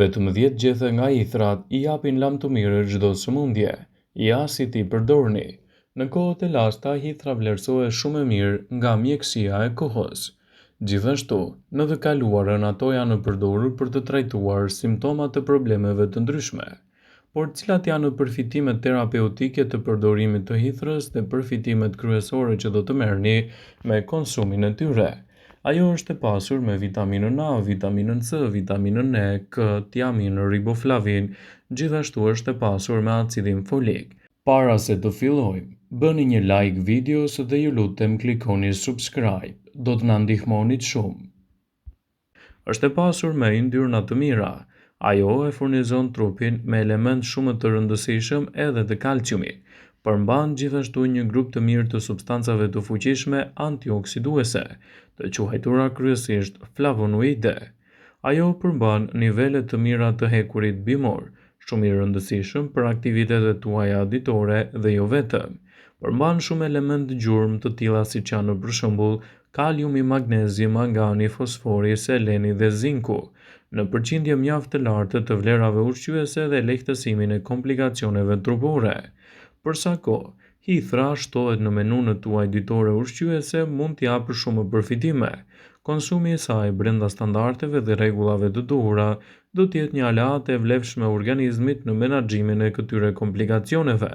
Vetëm 10 gjethe nga ithrat i japin lam të mirë çdo sëmundje, ja si ti përdorni. Në kohët e lashta, hithra vlerësohet shumë e mirë nga mjekësia e kohës. Gjithashtu, në të kaluarën ato janë përdorur për të trajtuar simptomat të problemeve të ndryshme. Por cilat janë përfitimet terapeutike të përdorimit të hithrës dhe përfitimet kryesore që do të merrni me konsumin e tyre? Ajo është e pasur me vitaminën A, vitaminën C, vitaminën E, K, tiamin, riboflavin, gjithashtu është e pasur me acidin folik. Para se të fillojmë, bëni një like videos dhe ju lutem klikoni subscribe, do të na ndihmonit shumë. Është e pasur me yndyrna të mira. Ajo e furnizon trupin me element shumë të rëndësishëm edhe të kalciumit. Përmban gjithashtu një grup të mirë të substancave të fuqishme antioksiduese, të quajtura kryesisht flavonoide. Ajo përmban nivele të mira të hekurit bimor, shumë i rëndësishëm për aktivitetet tuaja ditore dhe jo vetëm. Përmban shumë element gjurmë të tilla siç janë për shembull kaliumi, magnezi, mangani, fosfori, seleni dhe zinku, në përqindje mjaft të lartë të vlerave ushqyese dhe lehtësimin e komplikacioneve trupore. Për sa kohë, hithra shtohet në menunët tuaj ditore ushqyese mund të japë shumë përfitime. Konsumi i saj brenda standardeve dhe rregullave të duhura do të jetë një aleat e vlefshme organizmit në menaxhimin e këtyre komplikacioneve.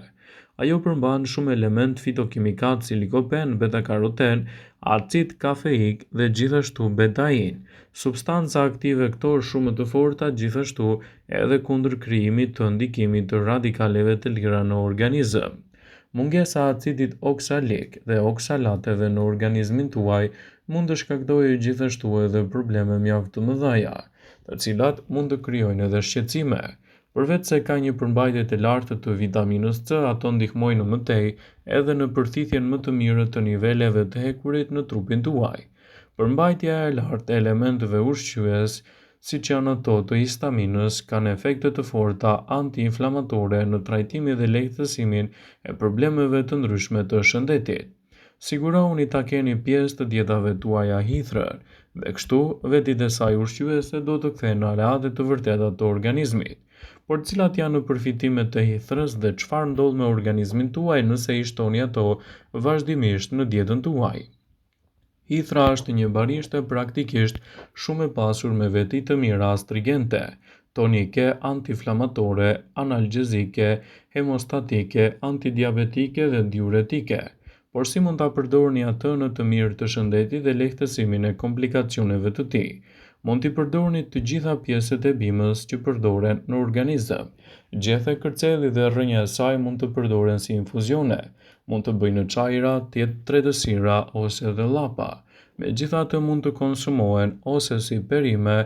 Ajo përmban shumë element fitokimikat si likopen, beta-karoten, acid kafeik dhe gjithashtu betain, substanca aktive këto shumë të forta gjithashtu edhe kundër krijimit të ndikimit të radikaleve të lira në organizëm. Mungesa e acidit oksalik dhe oksalateve në organizmin tuaj mund të shkaktojë gjithashtu edhe probleme mjaft të mëdha, të cilat mund të krijojnë edhe shqetësime. Përveç se ka një përmbajtje të lartë të vitaminës C, ato ndihmojnë mëtej edhe në përthithjen më të mirë të niveleve të hekurit në trupin tuaj. Përmbajtja e lartë e elementeve ushqyes, siç janë ato të histaminës, kanë efekte të forta anti-inflamatore në trajtimin dhe lehtësimin e problemeve të ndryshme të shëndetit. Sigurohuni ta keni pjesë të dietave tuaja hithrën, dhe kështu vetit e saj ushqyese do të kthehen në aleate të vërteta të organizmit. Por cilat janë përfitimet të hithrës dhe çfarë ndodh me organizmin tuaj nëse i shtoni ato vazhdimisht në dietën tuaj? Hithra është një barishte praktikisht shumë e pasur me veti të mira astringente, tonike, anti-inflamatore, analgjezike, hemostatike, antidiabetike dhe diuretike. Por si mund ta përdorni atë në të mirë të shëndetit dhe lehtësimin e komplikacioneve të tij? Mund t'i përdorni të gjitha pjesët e bimës që përdoren në organizëm. Gjethe, kërcelli dhe rrënja e saj mund të përdoren si infuzione, mund të bëjnë në çajra, tretësira ose edhe llapa. Megjithatë mund të konsumohen ose si perime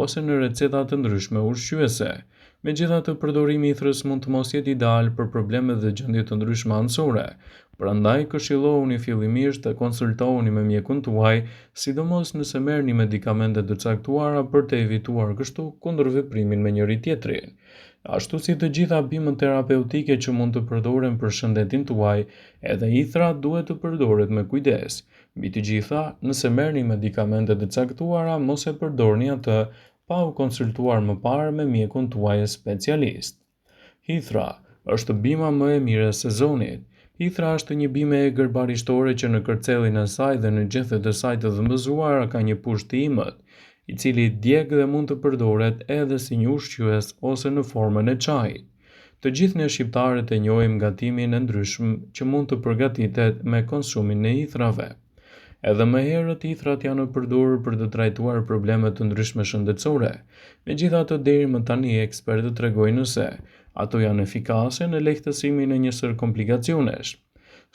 ose në receta të ndryshme ushqyese. Megjithatë, përdorimi i hithrës mund të mos jetë ideal për probleme dhe gjendje të ndryshme anësore. Prandaj këshillohuni fillimisht të konsultohuni me mjekun tuaj, sidomos nëse merrni medikamente të caktuara për të evituar kështu kundërveprimin me njëri tjetrin. Ashtu si të gjitha bimët terapeutike që mund të përdoren për shëndetin tuaj, edhe hithra duhet të përdoret me kujdes. Mbi të gjitha, nëse merrni medikamente të caktuara, mos e përdorni atë pa u konsultuar më parë me mjekun tuaj specialist. Hithra është bima më e mirë e sezonit. Hithra është një bimë e egër barishtore që në kërcellin e saj dhe në gjethet e saj të dhëmbëzuara ka një pusht të imët, i cili djeg dhe mund të përdoret edhe si një ushqyes ose në formën e çajit. Të gjithë ne shqiptarët e njohim gatimin e ndryshëm që mund të përgatitet me konsumin e hithrave. Edhe më herët hithrat janë përdorur për të trajtuar probleme të ndryshme shëndetësore. Megjithatë, deri më tani ekspertët tregojnë se ato janë efikase në lehtësimin e një sër komplikacionesh.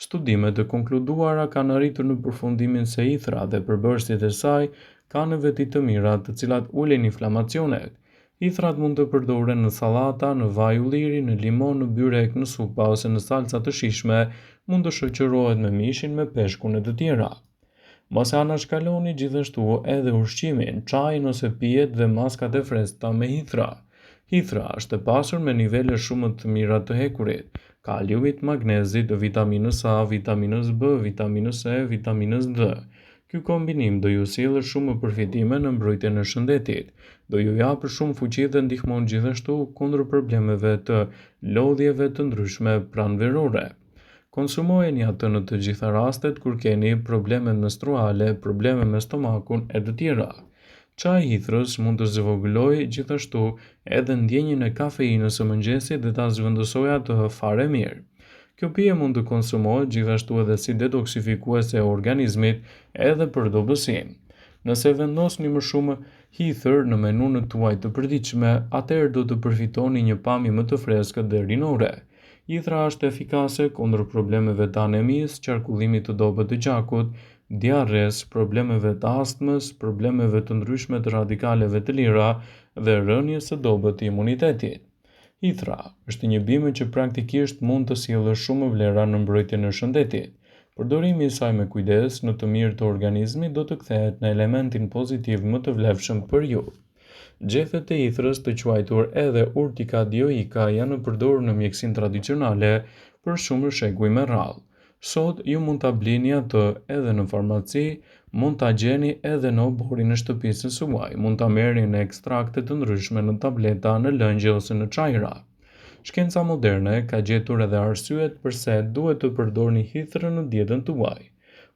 Studimet e konkluduara kanë arritur në përfundimin se hithra dhe përbërësit e saj kanë në veti të mira të cilat ulin inflamacionet. Hithrat mund të përdoren në sallata, në vaj ulliri, në limon, në byrek, në supa ose në salca të shijshme, mund të shoqërohet me mishin, me peshkun e të tjera. Mos e anashkaloni gjithashtu edhe ushqimin, çajin ose pijet dhe maskat e freskëta me hithra. Hithra është e pasur me nivele shumë të mira të hekurit, kaliumit, magnezit, vitaminës A, vitaminës B, vitaminës E, vitaminës D. Ky kombinim do ju sjellë shumë përfitime në mbrojtjen e shëndetit, do ju japë shumë fuqi dhe ndihmon gjithashtu kundër problemeve të lodhjeve të ndryshme pranverore. Konsumojeni atë në të gjitha rastet kur keni probleme menstruale, probleme me stomakun e të tjera. Çaji i hithërës mund të zvogëlojë gjithashtu edhe ndjenjën e kafeinës së mëngjesit dhe ta zhvendësojë atë fare mirë. Kjo pije mund të konsumohet gjithashtu edhe si detoksifikuese e organizmit edhe për dobësinë. Nëse vendosni më shumë hithër në menunët tuaj të përditshme, atëherë do të përfitoni një pamje më të freskët dhe rinore. Hithra është efikase kundër problemeve të anemisë, qarkullimit të dobët të gjakut, diarres, problemeve të astmës, problemeve të ndryshme të radikaleve të lira dhe rënies së dobët të imunitetit. Hithra është një bimë që praktikisht mund të sjellë shumë vlera në mbrojtjen e shëndetit. Përdorimi i saj me kujdes në të mirë të organizmit do të kthehet në elementin pozitiv më të vlefshëm për ju. Gjethet e hithërës të quajtur edhe urtica dioica janë përdorur në mjekësinë tradicionale për shumë shekuj me radhë. Sot ju mund ta blini atë edhe në farmaci, mund ta gjeni edhe në oborin e shtëpisë së juaj, mund ta merrni në ekstrakte të ndryshme në tableta, në lëngje ose në çajra. Shkenca moderne ka gjetur edhe arsyet pse duhet të përdorni hithërën në dietën tuaj.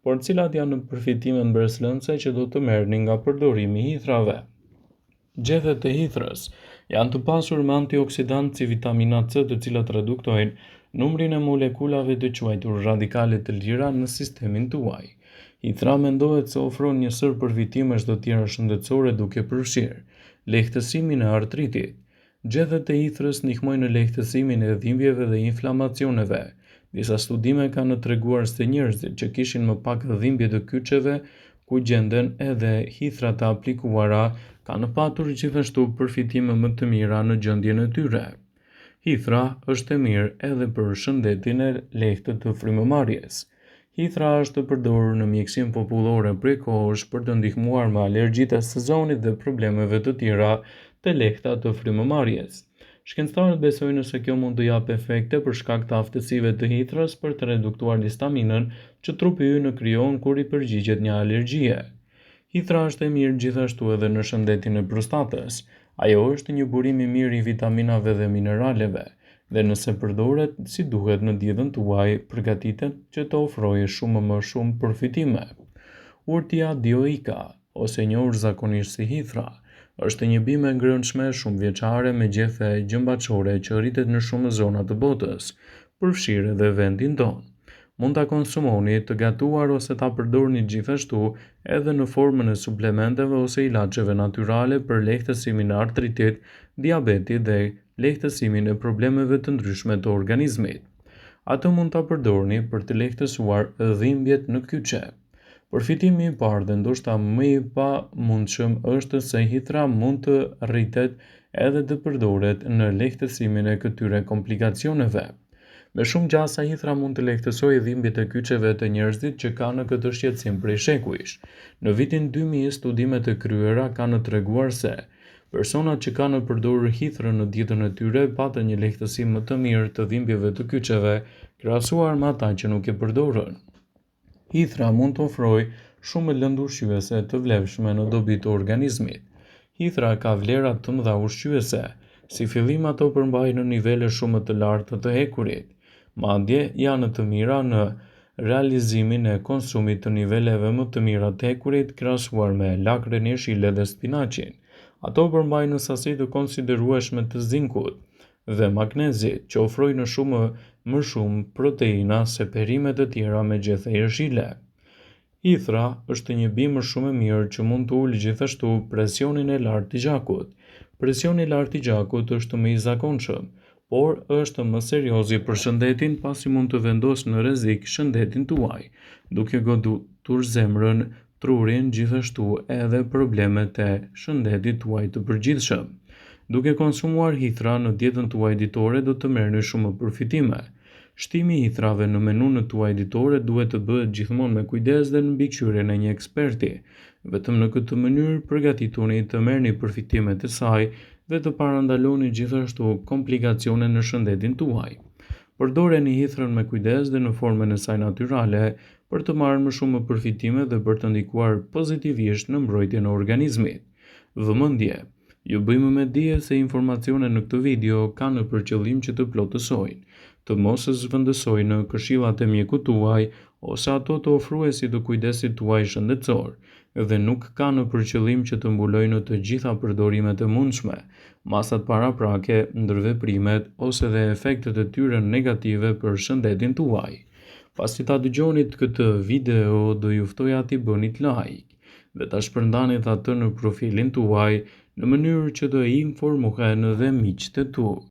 Por cilat janë përfitimet mbreslëndse që do të merrni nga përdorimi i hithrave? Gjethet e hithërës janë të pasur me antioksidantë si vitamina C, të cilat reduktojnë numrin e molekulave të quajtur radikale të lira në sistemin tuaj. Hithra mendohet se ofron një sër përfitimesh të tjera shëndetësore duke përfshirë lehtësimin e artritit. Gjethet e hithërës ndihmojnë në lehtësimin e dhimbjeve dhe inflamacioneve. Disa studime kanë treguar se njerëzit që kishin më pak dhimbje të kyçeve, ku gjenden edhe hithra të aplikuara, kanë patur gjithashtu përfitime më të mira në gjendjen e tyre. Hithra është e mirë edhe për shëndetin e lehtë të frymëmarrjes. Hithra është përdorur në mjekësinë popullore prej kohësh për të ndihmuar me alergjitë e sezonit dhe problemeve të tjera të lehta të frymëmarrjes. Shkencëtarët besojnë se kjo mund të japë efekte për shkak të aftësive të hithërës për të reduktuar histaminën që trupi ynë krijon kur i përgjigjet një alergjie. Hithra është e mirë gjithashtu edhe në shëndetin e prostatës. Ajo është një burim i mirë i vitaminave dhe mineraleve, dhe nëse përdoret si duhet në dietën tuaj, përgatitet që të ofrojë shumë më shumë përfitime. Urtia dioica, ose njohur zakonisht si hithra, është një bimë e ngrënshme shumë vjeçare me gjethe gjymbaçore që rritet në shumë zona të botës, përfshirë edhe vendin tonë. Mund ta konsumoni të gatuar ose ta përdorni gjithashtu edhe në formën e suplementeve ose ilaçeve natyrale për lehtësimin e artritit, diabetit dhe lehtësimin e problemeve të ndryshme të organizmit. Atë mund ta përdorni për të lehtësuar dhimbjet në kyçe. Përfitimi i parë dhe ndoshta më i pamundshëm është se hithra mund të rritet edhe të përdoret në lehtësimin e këtyre komplikacioneve. Me shumë gjasa hithra mund të lehtësojë dhimbjet e kyçeve të njerëzit që kanë këtë shqetësim prej shekujsh. Në vitin 2000 studimet e kryera kanë treguar se personat që kanë përdorur hithrën në dietën e tyre patën një lehtësim më të mirë të dhimbjeve të kyçeve krahasuar me ata që nuk e përdorën. Hithra mund të ofrojë shumë lëndë ushqyese të vlefshme në dobi të organizmit. Hithra ka vlera të mëdha ushqyese, si fillim ato përmbajnë në nivele shumë të larta të hekurit. Madje janë të mira në realizimin e konsumit të niveleve më të mira të hekurit krahasuar me lakrën e jeshile dhe spinaqin. Ato përmbajnë sasi të konsiderueshme të zinkut dhe magnezit që ofrojnë më shumë proteina se perimet e tjera me gjethe jeshile. Hithra është një bimë shumë e mirë që mund të ulë gjithashtu presionin e lartë të gjakut. Presioni i lartë i gjakut është më i zakonshëm, por është më serioz për shëndetin pasi mund të vendosë në rrezik shëndetin tuaj, duke godutur zemrën, trurin, gjithashtu edhe problemet e shëndetit tuaj të përgjithshëm. Duke konsumuar hithra në dietën tuaj ditore do të merrni shumë përfitime. Shtimi i hithrave në menunën tuaj ditore duhet të bëhet gjithmonë me kujdes dhe në mbikëqyrjen e një eksperti. Vetëm në këtë mënyrë përgatituni të merrni përfitimet e saj dhe të parandaloni gjithashtu komplikacione në shëndetin tuaj. Përdoreni hithrën me kujdes dhe në formën e saj natyrale për të marrë më shumë përfitime dhe për të ndikuar pozitivisht në mbrojtjen e organizmit. Vëmendje. Ju bëjmë me dije se informacionet në këtë video kanë për qëllim që të plotësojnë, të mos zhvendësojnë këshillat e mjekut tuaj ose ato të ofruesit të kujdesit tuaj shëndetësor, dhe nuk kanë për qëllim që të mbulojnë të gjitha përdorimet e mundshme, masat paraprake, ndërveprimet ose dhe efektet e tyre negative për shëndetin tuaj. Pasi ta dëgjonit këtë video, do ju ftoja t'i bënit like dhe ta shpërndanit atë në profilin tuaj në mënyrë që të informohen dhe miqtë e tu.